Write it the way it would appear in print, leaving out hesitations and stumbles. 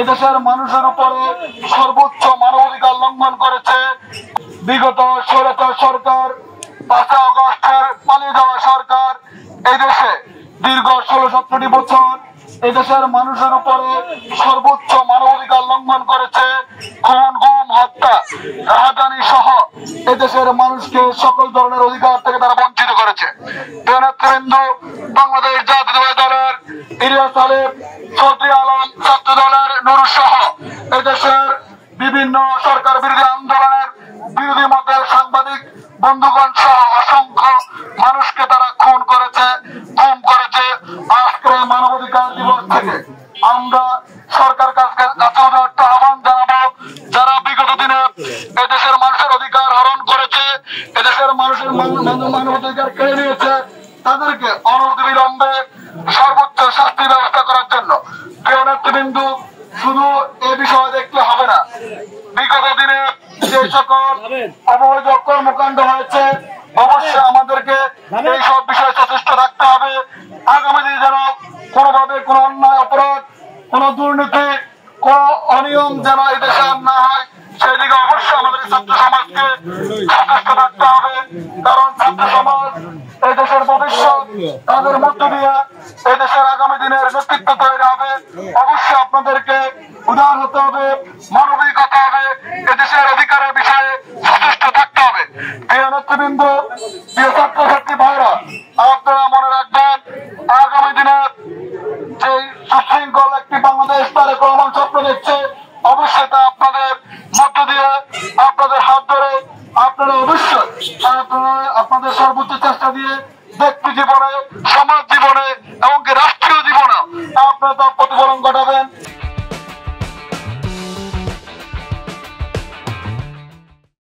এদেশের মানুষের উপরে সর্বোচ্চ মানবাধিকার লঙ্ঘন করেছে। বিগত স্বৈরাচার সরকার, ৫ আগস্টের পালিয়ে যাওয়া সরকার এই দেশে দীর্ঘ ১৬-১৭ বছর এদেশের মানুষের উপরে সর্বোচ্চ মানবাধিকার লঙ্ঘন করেছে। খুন, গুম, হত্যা, রাহাজানি সহ এদেশের মানুষকে সকল ধরনের অধিকার থেকে তারা বঞ্চিত করেছে। নেতৃবৃন্দ, বাংলাদেশ জাতীয়তাবাদী দলের ইলিয়াস আলিম, চৌধুরী আলম, ছাত্র দলের নুর সহ এদেশের বিভিন্ন সরকার বিরোধী আন্দোলনের বিরোধী মতের সাংবাদিক বন্ধুগণ সহ অসংখ্য মানুষকে তারা খুন করেছে, গুম করেছে। আজকে মানবাধিকার দিবস থেকে আমরা সরকার কাছে একটা আহ্বান জানাবো, যারা বিগত দিনে এদেশের মানুষের অধিকার হরণ করেছে, এদেশের মানুষের মানবাধিকার কেড়ে নিয়েছে, তাদেরকে অনতিবিলম্বে সর্বোচ্চ শাস্তির ব্যবস্থা করার জন্য। প্রিয় নেতৃবৃন্দ, শুধু এ বিষয় দেখলে হবে না, বিগত দিনে যে সকল অবৈধ কর্মকাণ্ড হয়েছে অবশ্যই আমাদেরকে এই সব বিষয়ে সচেষ্ট থাকতে হবে। আগামী দিনে যেন কোনোভাবে কোনো অন্যায়, অপরাধ, কোনো দুর্নীতি, কোন অনিয়ম যেন এই দেশে আর না হয়, সেই দিকে অবশ্যই আমাদের ছাত্র সমাজকে সচেষ্ট থাকতে হবে। কারণ ছাত্র সমাজ এই দেশের ভবিষ্যৎ, তাদের মধ্য দিয়ে এই দেশের আগামী দিনের নেতৃত্ব তৈরি হবে। অবশ্যই আপনাদেরকে উদার হতে হবে, মানবিক হতে হবে, এদেশের অধিকারের বিষয়ে সচেষ্ট থাকতে হবে। প্রিয় নেতৃবৃন্দ, প্রিয় ছাত্রছাত্রী ভাইরা, আপনারা মনে রাখবেন, আগামী দিনে যে সুশৃঙ্খল একটি বাংলাদেশ তারেক রহমান স্বপ্ন দেখছে, অবশ্যই তা আপনাদের মধ্য দিয়ে, আপনাদের হাত ধরে আপনারা অবশ্যই আপনাদের সর্বোচ্চ চেষ্টা দিয়ে ব্যক্তি জীবনে, সমাজ জীবনে এমনকি রাষ্ট্রীয় জীবনে আপনারা তার প্রতিফলন ঘটাবেন।